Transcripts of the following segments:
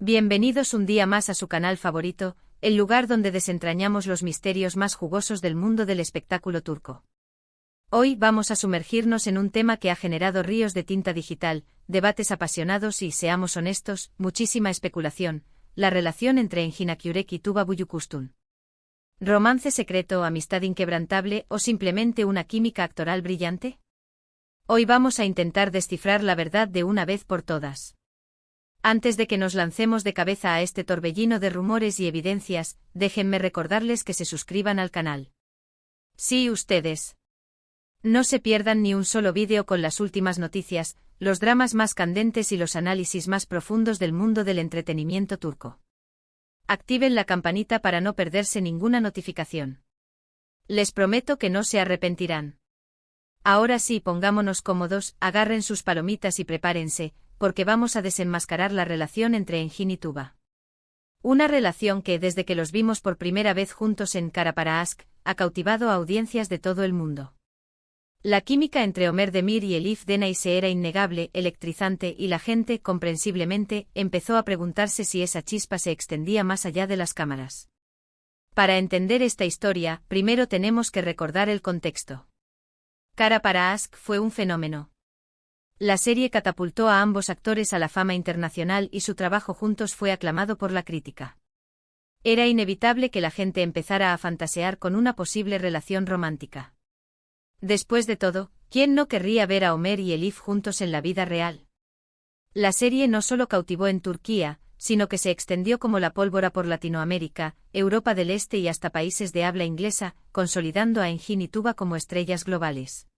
Bienvenidos un día más a su canal favorito, el lugar donde desentrañamos los misterios más jugosos del mundo del espectáculo turco. Hoy vamos a sumergirnos en un tema que ha generado ríos de tinta digital, debates apasionados y, seamos honestos, muchísima especulación: la relación entre Engin Akyurek y Tuba Büyüküstün. ¿Romance secreto, amistad inquebrantable o simplemente una química actoral brillante? Hoy vamos a intentar descifrar la verdad de una vez por todas. Antes de que nos lancemos de cabeza a este torbellino de rumores y evidencias, déjenme recordarles que se suscriban al canal. Sí, ustedes. No se pierdan ni un solo vídeo con las últimas noticias, los dramas más candentes y los análisis más profundos del mundo del entretenimiento turco. Activen la campanita para no perderse ninguna notificación. Les prometo que no se arrepentirán. Ahora sí, pongámonos cómodos, agarren sus palomitas y prepárense, porque vamos a desenmascarar la relación entre Engin y Tuba. Una relación que, desde que los vimos por primera vez juntos en Kara para Aşk, ha cautivado a audiencias de todo el mundo. La química entre Ömer Demir y Elif Denayse era innegable, electrizante, y la gente, comprensiblemente, empezó a preguntarse si esa chispa se extendía más allá de las cámaras. Para entender esta historia, primero tenemos que recordar el contexto. Kara para Aşk fue un fenómeno. La serie catapultó a ambos actores a la fama internacional y su trabajo juntos fue aclamado por la crítica. Era inevitable que la gente empezara a fantasear con una posible relación romántica. Después de todo, ¿quién no querría ver a Ömer y Elif juntos en la vida real? La serie no solo cautivó en Turquía, sino que se extendió como la pólvora por Latinoamérica, Europa del Este y hasta países de habla inglesa, consolidando a Engin y Tuba como estrellas globales.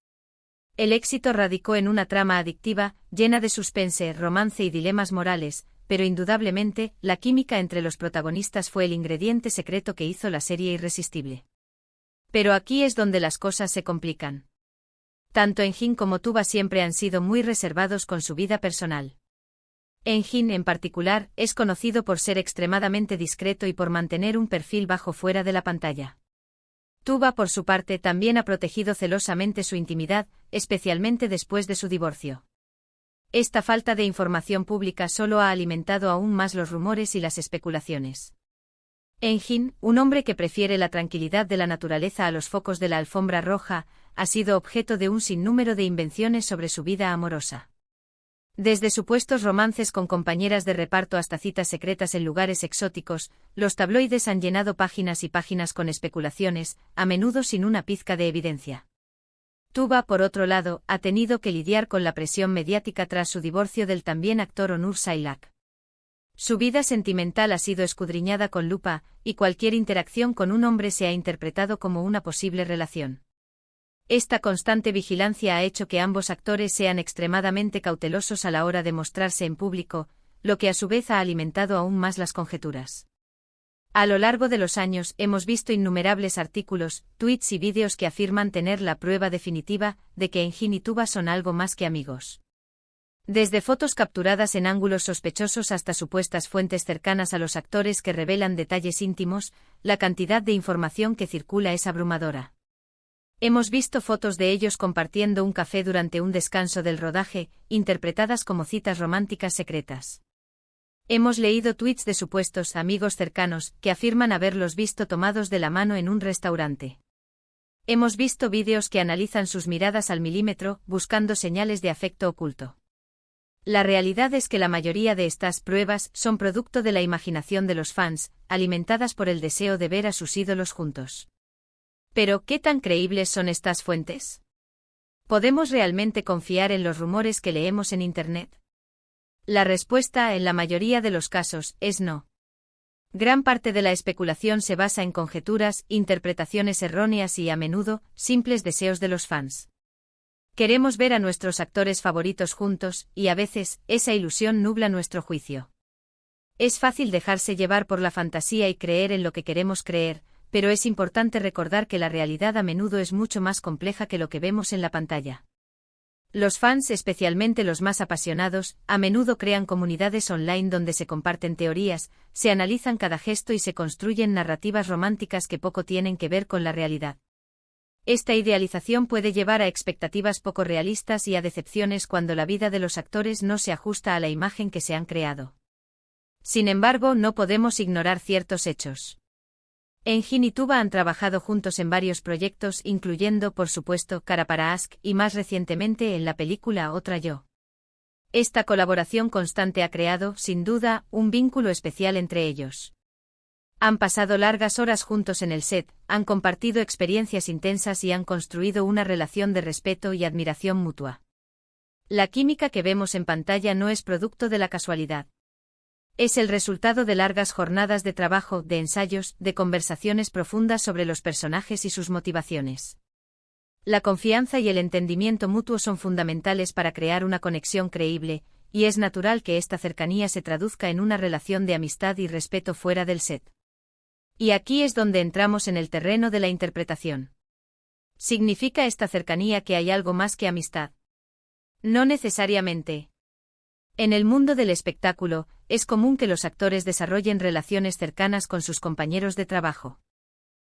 El éxito radicó en una trama adictiva, llena de suspense, romance y dilemas morales, pero indudablemente, la química entre los protagonistas fue el ingrediente secreto que hizo la serie irresistible. Pero aquí es donde las cosas se complican. Tanto Engin como Tuba siempre han sido muy reservados con su vida personal. Engin, en particular, es conocido por ser extremadamente discreto y por mantener un perfil bajo fuera de la pantalla. Tuba, por su parte, también ha protegido celosamente su intimidad, especialmente después de su divorcio. Esta falta de información pública solo ha alimentado aún más los rumores y las especulaciones. Engin, un hombre que prefiere la tranquilidad de la naturaleza a los focos de la alfombra roja, ha sido objeto de un sinnúmero de invenciones sobre su vida amorosa. Desde supuestos romances con compañeras de reparto hasta citas secretas en lugares exóticos, los tabloides han llenado páginas y páginas con especulaciones, a menudo sin una pizca de evidencia. Tuba, por otro lado, ha tenido que lidiar con la presión mediática tras su divorcio del también actor Onur Sailak. Su vida sentimental ha sido escudriñada con lupa, y cualquier interacción con un hombre se ha interpretado como una posible relación. Esta constante vigilancia ha hecho que ambos actores sean extremadamente cautelosos a la hora de mostrarse en público, lo que a su vez ha alimentado aún más las conjeturas. A lo largo de los años hemos visto innumerables artículos, tweets y vídeos que afirman tener la prueba definitiva de que Engin y Tuba son algo más que amigos. Desde fotos capturadas en ángulos sospechosos hasta supuestas fuentes cercanas a los actores que revelan detalles íntimos, la cantidad de información que circula es abrumadora. Hemos visto fotos de ellos compartiendo un café durante un descanso del rodaje, interpretadas como citas románticas secretas. Hemos leído tweets de supuestos amigos cercanos que afirman haberlos visto tomados de la mano en un restaurante. Hemos visto vídeos que analizan sus miradas al milímetro, buscando señales de afecto oculto. La realidad es que la mayoría de estas pruebas son producto de la imaginación de los fans, alimentadas por el deseo de ver a sus ídolos juntos. Pero, ¿qué tan creíbles son estas fuentes? ¿Podemos realmente confiar en los rumores que leemos en Internet? La respuesta, en la mayoría de los casos, es no. Gran parte de la especulación se basa en conjeturas, interpretaciones erróneas y, a menudo, simples deseos de los fans. Queremos ver a nuestros actores favoritos juntos, y a veces, esa ilusión nubla nuestro juicio. Es fácil dejarse llevar por la fantasía y creer en lo que queremos creer, pero es importante recordar que la realidad a menudo es mucho más compleja que lo que vemos en la pantalla. Los fans, especialmente los más apasionados, a menudo crean comunidades online donde se comparten teorías, se analizan cada gesto y se construyen narrativas románticas que poco tienen que ver con la realidad. Esta idealización puede llevar a expectativas poco realistas y a decepciones cuando la vida de los actores no se ajusta a la imagen que se han creado. Sin embargo, no podemos ignorar ciertos hechos. Engin y Tuba han trabajado juntos en varios proyectos, incluyendo, por supuesto, Cara para Ask y más recientemente en la película Otra Yo. Esta colaboración constante ha creado, sin duda, un vínculo especial entre ellos. Han pasado largas horas juntos en el set, han compartido experiencias intensas y han construido una relación de respeto y admiración mutua. La química que vemos en pantalla no es producto de la casualidad. Es el resultado de largas jornadas de trabajo, de ensayos, de conversaciones profundas sobre los personajes y sus motivaciones. La confianza y el entendimiento mutuo son fundamentales para crear una conexión creíble, y es natural que esta cercanía se traduzca en una relación de amistad y respeto fuera del set. Y aquí es donde entramos en el terreno de la interpretación. ¿Significa esta cercanía que hay algo más que amistad? No necesariamente. En el mundo del espectáculo, es común que los actores desarrollen relaciones cercanas con sus compañeros de trabajo.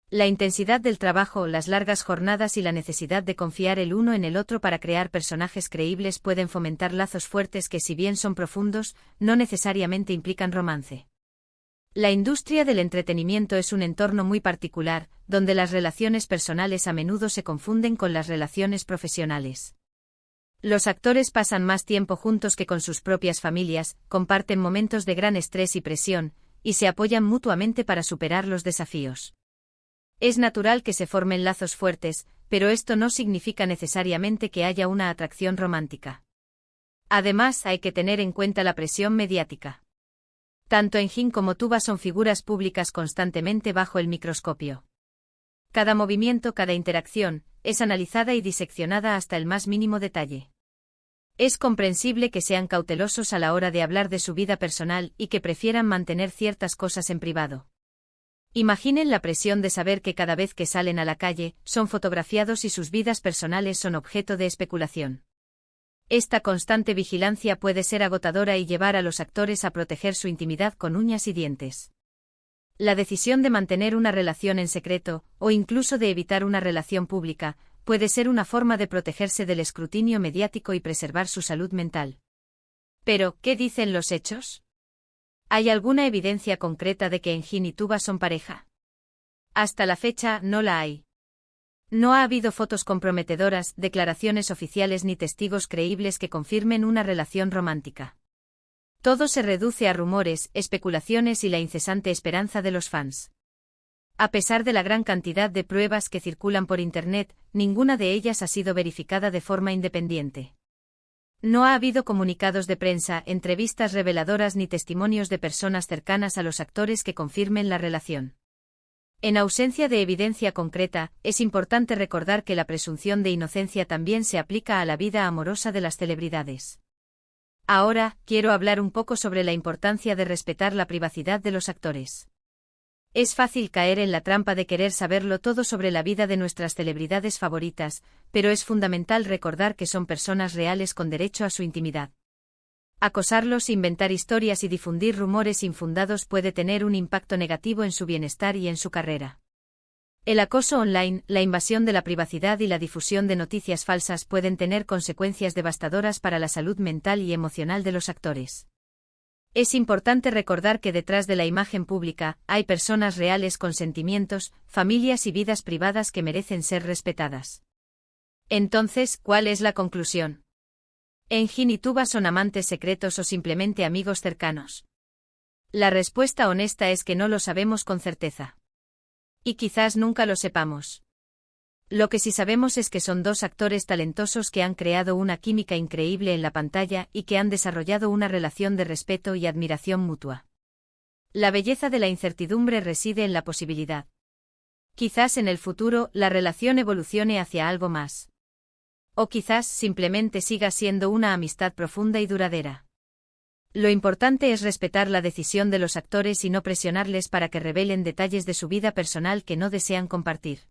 La intensidad del trabajo, las largas jornadas y la necesidad de confiar el uno en el otro para crear personajes creíbles pueden fomentar lazos fuertes que, si bien son profundos, no necesariamente implican romance. La industria del entretenimiento es un entorno muy particular, donde las relaciones personales a menudo se confunden con las relaciones profesionales. Los actores pasan más tiempo juntos que con sus propias familias, comparten momentos de gran estrés y presión, y se apoyan mutuamente para superar los desafíos. Es natural que se formen lazos fuertes, pero esto no significa necesariamente que haya una atracción romántica. Además, hay que tener en cuenta la presión mediática. Tanto Engin como Tuba son figuras públicas constantemente bajo el microscopio. Cada movimiento, cada interacción, es analizada y diseccionada hasta el más mínimo detalle. Es comprensible que sean cautelosos a la hora de hablar de su vida personal y que prefieran mantener ciertas cosas en privado. Imaginen la presión de saber que cada vez que salen a la calle, son fotografiados y sus vidas personales son objeto de especulación. Esta constante vigilancia puede ser agotadora y llevar a los actores a proteger su intimidad con uñas y dientes. La decisión de mantener una relación en secreto, o incluso de evitar una relación pública, puede ser una forma de protegerse del escrutinio mediático y preservar su salud mental. Pero, ¿qué dicen los hechos? ¿Hay alguna evidencia concreta de que Engin y Tuba son pareja? Hasta la fecha, no la hay. No ha habido fotos comprometedoras, declaraciones oficiales ni testigos creíbles que confirmen una relación romántica. Todo se reduce a rumores, especulaciones y la incesante esperanza de los fans. A pesar de la gran cantidad de pruebas que circulan por Internet, ninguna de ellas ha sido verificada de forma independiente. No ha habido comunicados de prensa, entrevistas reveladoras ni testimonios de personas cercanas a los actores que confirmen la relación. En ausencia de evidencia concreta, es importante recordar que la presunción de inocencia también se aplica a la vida amorosa de las celebridades. Ahora, quiero hablar un poco sobre la importancia de respetar la privacidad de los actores. Es fácil caer en la trampa de querer saberlo todo sobre la vida de nuestras celebridades favoritas, pero es fundamental recordar que son personas reales con derecho a su intimidad. Acosarlos, inventar historias y difundir rumores infundados puede tener un impacto negativo en su bienestar y en su carrera. El acoso online, la invasión de la privacidad y la difusión de noticias falsas pueden tener consecuencias devastadoras para la salud mental y emocional de los actores. Es importante recordar que detrás de la imagen pública hay personas reales con sentimientos, familias y vidas privadas que merecen ser respetadas. Entonces, ¿cuál es la conclusión? ¿Engin y Tuba son amantes secretos o simplemente amigos cercanos? La respuesta honesta es que no lo sabemos con certeza. Y quizás nunca lo sepamos. Lo que sí sabemos es que son dos actores talentosos que han creado una química increíble en la pantalla y que han desarrollado una relación de respeto y admiración mutua. La belleza de la incertidumbre reside en la posibilidad. Quizás en el futuro la relación evolucione hacia algo más. O quizás simplemente siga siendo una amistad profunda y duradera. Lo importante es respetar la decisión de los actores y no presionarles para que revelen detalles de su vida personal que no desean compartir.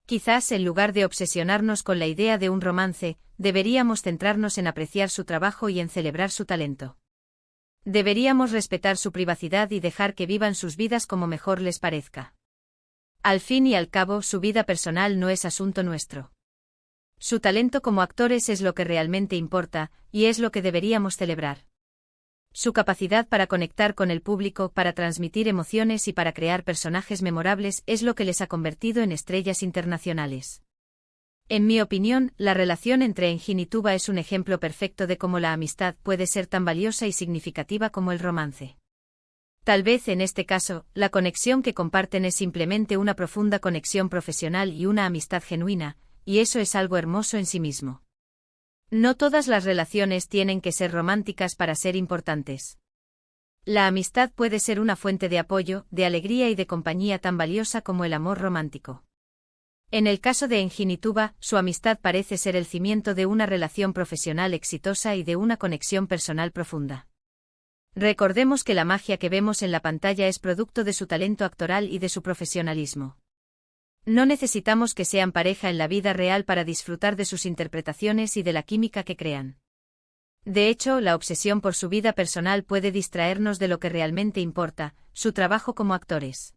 Quizás en lugar de obsesionarnos con la idea de un romance, deberíamos centrarnos en apreciar su trabajo y en celebrar su talento. Deberíamos respetar su privacidad y dejar que vivan sus vidas como mejor les parezca. Al fin y al cabo, su vida personal no es asunto nuestro. Su talento como actores es lo que realmente importa, y es lo que deberíamos celebrar. Su capacidad para conectar con el público, para transmitir emociones y para crear personajes memorables es lo que les ha convertido en estrellas internacionales. En mi opinión, la relación entre Engin y Tuba es un ejemplo perfecto de cómo la amistad puede ser tan valiosa y significativa como el romance. Tal vez en este caso, la conexión que comparten es simplemente una profunda conexión profesional y una amistad genuina, y eso es algo hermoso en sí mismo. No todas las relaciones tienen que ser románticas para ser importantes. La amistad puede ser una fuente de apoyo, de alegría y de compañía tan valiosa como el amor romántico. En el caso de Engin y Tuba, su amistad parece ser el cimiento de una relación profesional exitosa y de una conexión personal profunda. Recordemos que la magia que vemos en la pantalla es producto de su talento actoral y de su profesionalismo. No necesitamos que sean pareja en la vida real para disfrutar de sus interpretaciones y de la química que crean. De hecho, la obsesión por su vida personal puede distraernos de lo que realmente importa, su trabajo como actores.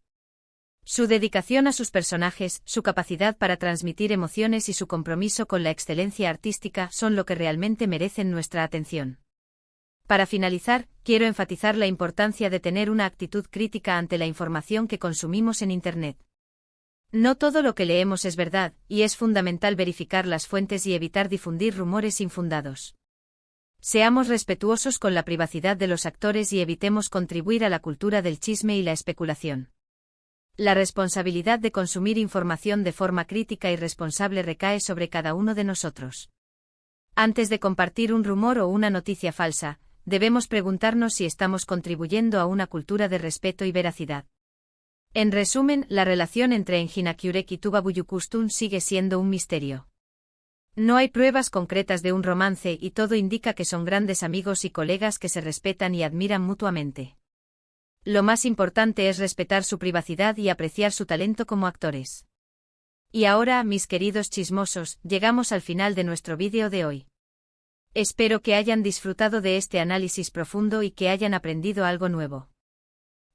Su dedicación a sus personajes, su capacidad para transmitir emociones y su compromiso con la excelencia artística son lo que realmente merecen nuestra atención. Para finalizar, quiero enfatizar la importancia de tener una actitud crítica ante la información que consumimos en Internet. No todo lo que leemos es verdad, y es fundamental verificar las fuentes y evitar difundir rumores infundados. Seamos respetuosos con la privacidad de los actores y evitemos contribuir a la cultura del chisme y la especulación. La responsabilidad de consumir información de forma crítica y responsable recae sobre cada uno de nosotros. Antes de compartir un rumor o una noticia falsa, debemos preguntarnos si estamos contribuyendo a una cultura de respeto y veracidad. En resumen, la relación entre Engin Akyurek y Tuba Büyüküstün sigue siendo un misterio. No hay pruebas concretas de un romance y todo indica que son grandes amigos y colegas que se respetan y admiran mutuamente. Lo más importante es respetar su privacidad y apreciar su talento como actores. Y ahora, mis queridos chismosos, llegamos al final de nuestro vídeo de hoy. Espero que hayan disfrutado de este análisis profundo y que hayan aprendido algo nuevo.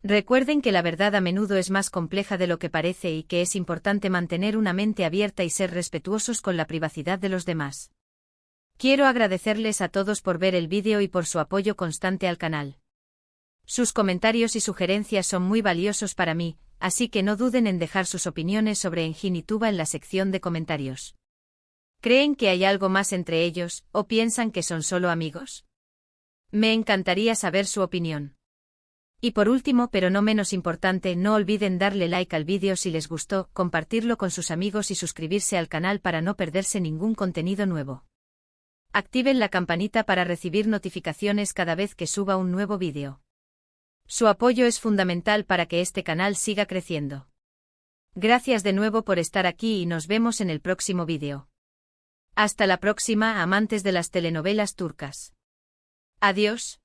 Recuerden que la verdad a menudo es más compleja de lo que parece y que es importante mantener una mente abierta y ser respetuosos con la privacidad de los demás. Quiero agradecerles a todos por ver el vídeo y por su apoyo constante al canal. Sus comentarios y sugerencias son muy valiosos para mí, así que no duden en dejar sus opiniones sobre Engin y Tuba en la sección de comentarios. ¿Creen que hay algo más entre ellos, o piensan que son solo amigos? Me encantaría saber su opinión. Y por último, pero no menos importante, no olviden darle like al vídeo si les gustó, compartirlo con sus amigos y suscribirse al canal para no perderse ningún contenido nuevo. Activen la campanita para recibir notificaciones cada vez que suba un nuevo vídeo. Su apoyo es fundamental para que este canal siga creciendo. Gracias de nuevo por estar aquí y nos vemos en el próximo vídeo. Hasta la próxima, amantes de las telenovelas turcas. Adiós.